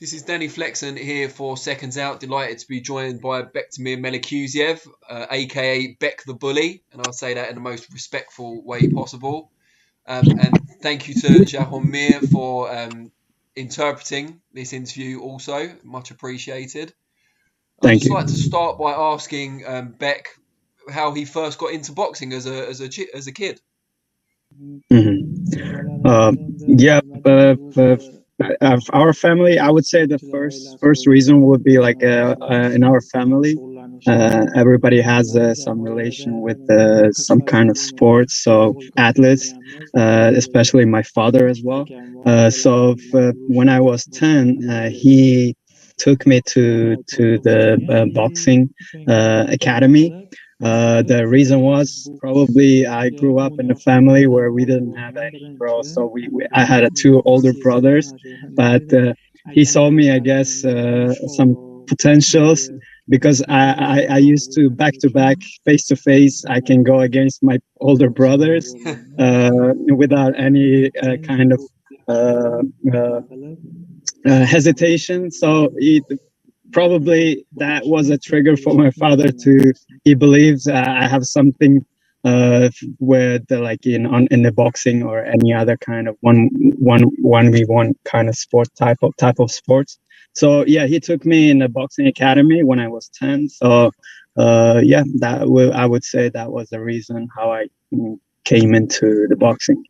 This is Danny Flexen here for Seconds Out. Delighted to be joined by Bektemir Melikuziev, aka Bek The Bully, and I'll say that in the most respectful way possible. And thank you to Jahomir for interpreting this interview also. Much appreciated. I'd Thank just you. like to start by asking Beck how he first got into boxing as a kid. Yeah, our family, I would say the first reason would be like in our family, everybody has some relation with some kind of sports, so athletes, especially my father as well. When I was 10, he took me to the boxing academy. The reason was probably I grew up in a family where we didn't have any bros, so I had two older brothers, but he saw me, I guess, some potentials because I used to back, face to face. I can go against my older brothers without any kind of uh, uh, hesitation. So probably that was a trigger for my father to. He believes I have something with like in the boxing or any other kind of one v one kind of sport type of sports. So yeah, he took me in the boxing academy when I was 10. So yeah, I would say that was the reason how I came into the boxing.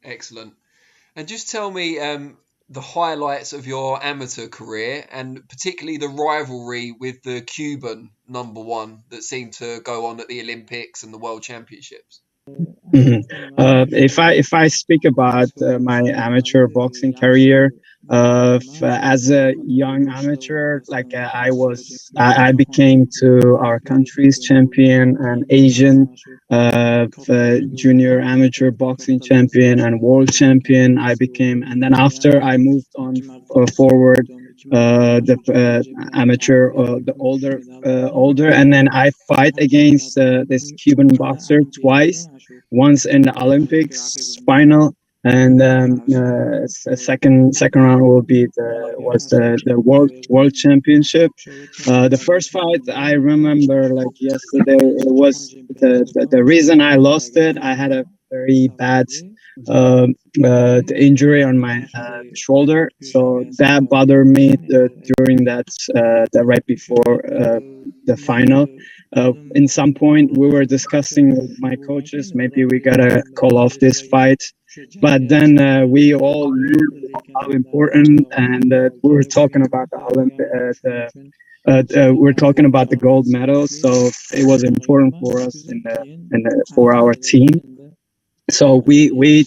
Excellent. And just tell me the highlights of your amateur career and particularly the rivalry with the Cuban number one that seemed to go on at the Olympics and the World Championships. If I speak about my amateur boxing career, as a young amateur, like I became to our country's champion and Asian junior amateur boxing champion and world champion. I became, and then after I moved on forward, the amateur, the older, and then I fight against this Cuban boxer twice, once in the Olympics final, and second round will be the world championship. The first fight I remember like yesterday. It was the reason I lost it. I had a very bad the injury on my shoulder, so that bothered me during that right before the final. In some point, we were discussing with my coaches, maybe we gotta call off this fight. But then we all knew how important, and we were talking about the we're talking about the gold medal, so it was important for us for our team. So we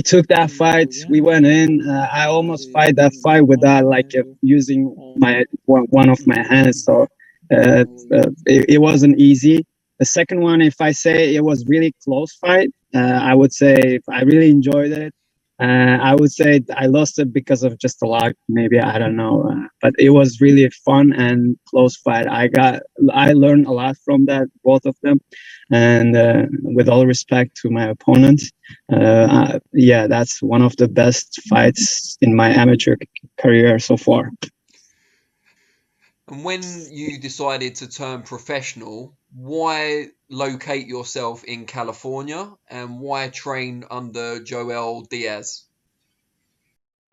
took that fight. We went in. I almost fight that fight without like using my one of my hands. So it wasn't easy. The second one, if I say it was really close fight, I would say I really enjoyed it. I would say I lost it because of just a lot. Maybe I don't know, but it was really a fun and close fight. I learned a lot from that, both of them, and with all respect to my opponents, yeah, that's one of the best fights in my amateur career so far. And when you decided to turn professional, why locate yourself in California and why train under Joel Diaz?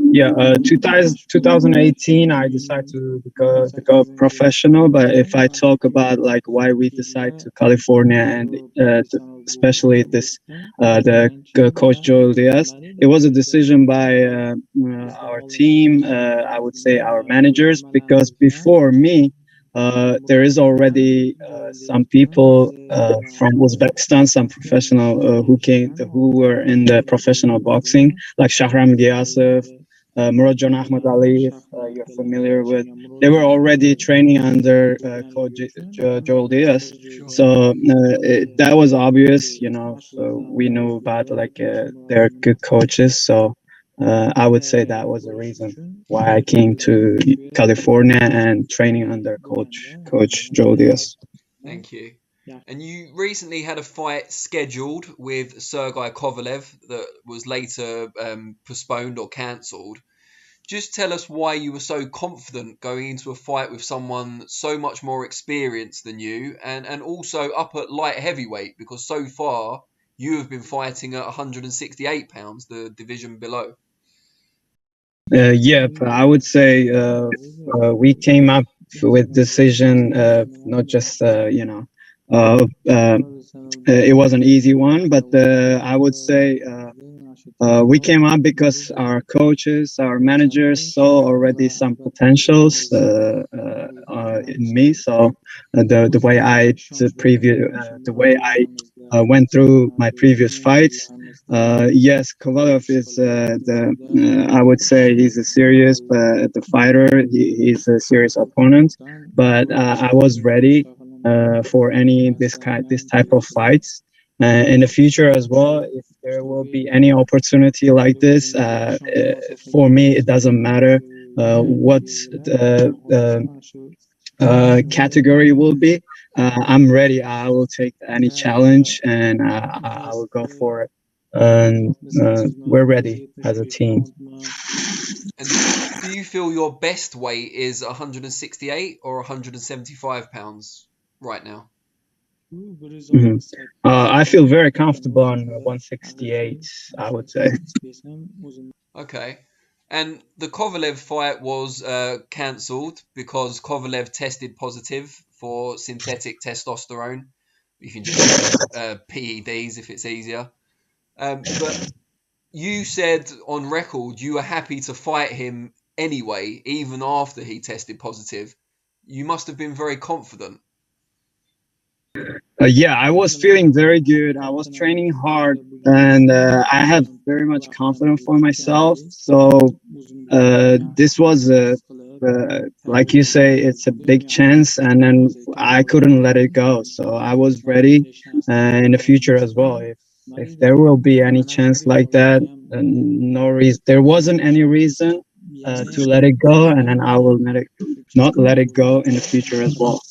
Yeah, 2018, I decided to go professional. But if I talk about like why we decide to California and especially the coach Joel Diaz, it was a decision by our team. I would say our managers, because before me, there is already some people from Uzbekistan, some professional who were in the professional boxing, like Shahram Giyasov, Murodjon Ahmad Ali, if you're familiar with. They were already training under coach Joel Diaz. So that was obvious, so we knew about like they're good coaches. So I would say that was the reason why I came to California and training under coach Joel Diaz. Thank you. And you recently had a fight scheduled with Sergey Kovalev that was later postponed or cancelled. Just tell us why you were so confident going into a fight with someone so much more experienced than you, and also up at light heavyweight, because so far you have been fighting at 168 pounds, the division below. Yeah, I would say we came up with decision, not just uh, uh, it was an easy one, but I would say we came up because our coaches, our managers saw already some potentials in me. So the way the way I went through my previous fights. Yes, Kovalev is I would say he's a serious the fighter. He's a serious opponent, but I was ready for this type of fights in the future as well. If there will be any opportunity like this, for me, it doesn't matter what the category will be. I'm ready. I will take any challenge and I will go for it. And we're ready as a team. And do you feel your best weight is 168 or 175 pounds right now? Mhm. I feel very comfortable on 168, I would say. Okay. And the Kovalev fight was cancelled because Kovalev tested positive for synthetic testosterone. You can just say PEDs if it's easier. But you said on record you were happy to fight him anyway, even after he tested positive. You must have been very confident. Yeah, I was feeling very good. I was training hard, and I have very much confidence for myself. So this was like you say, it's a big chance, and then I couldn't let it go. So I was ready in the future as well. If there will be any chance like that, no reason. There wasn't any reason to let it go, and then I will not let it go in the future as well.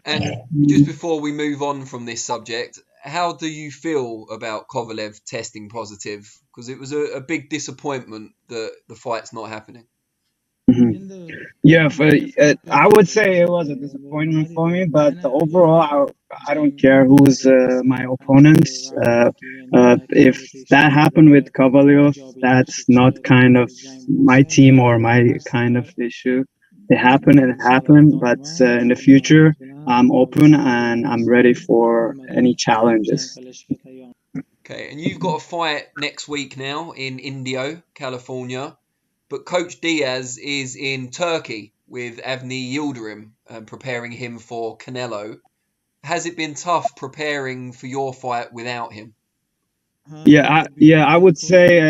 And just before we move on from this subject, how do you feel about Kovalev testing positive? Because it was a big disappointment that the fight's not happening. Yeah, I would say it was a disappointment for me, but overall, I don't care who's my opponents. If that happened with Kovalev, that's not kind of my team or my kind of issue. It happened and it happened, but in the future, I'm open and I'm ready for any challenges. Okay, and you've got a fight next week now in Indio, California, but Coach Diaz is in Turkey with Avni Yildirim, preparing him for Canelo. Has it been tough preparing for your fight without him? I would say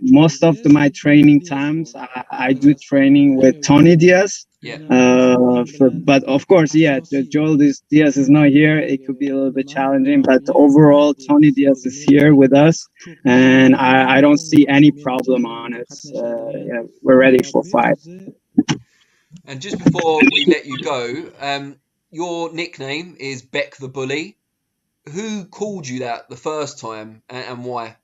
most of my training times I do training with Tony Diaz. Yeah. But of course, yeah, Diaz is not here. It could be a little bit challenging, but overall, Tony Diaz is here with us, and I don't see any problem on it. Yeah, we're ready for fight. And just before we let you go, your nickname is Bek the Bully. Who called you that the first time and why?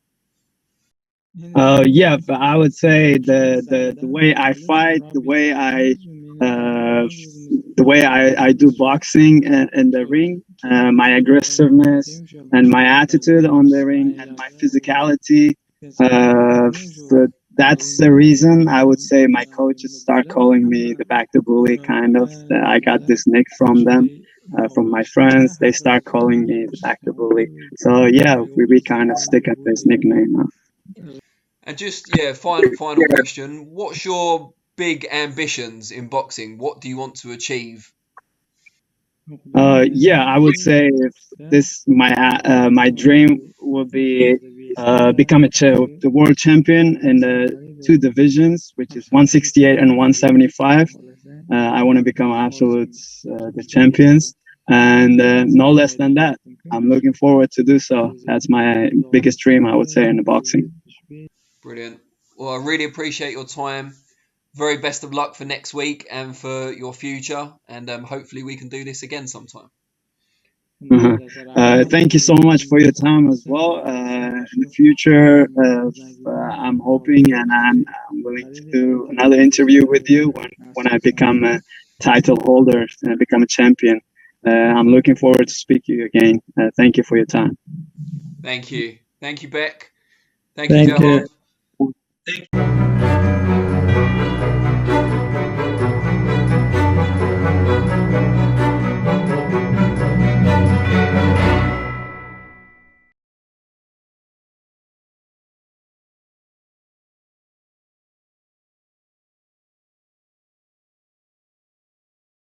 Yeah, but I would say the way I fight, uh, the way I do boxing in the ring, my aggressiveness and my attitude on the ring and my physicality. So that's the reason I would say my coaches start calling me the back the bully. Kind of, I got this nick from them. From my friends, they start calling me the back the bully. So yeah, we kind of stick at this nickname now. And just yeah, final question. What's your big ambitions in boxing? What do you want to achieve? Yeah, I would say if this my dream would be become the world champion in the two divisions, which is 168 and 175. I want to become absolute the champions, and no less than that. I'm looking forward to do so. That's my biggest dream, I would say, in the boxing. Brilliant. Well, I really appreciate your time. Very best of luck for next week and for your future. And hopefully we can do this again sometime. Thank you so much for your time as well. In the future, I'm hoping and I'm willing to do another interview with you when I become a title holder and I become a champion. I'm looking forward to speak to you again. Thank you for your time. Thank you. Thank you, Bek. Thank Thank you, you. Jahan.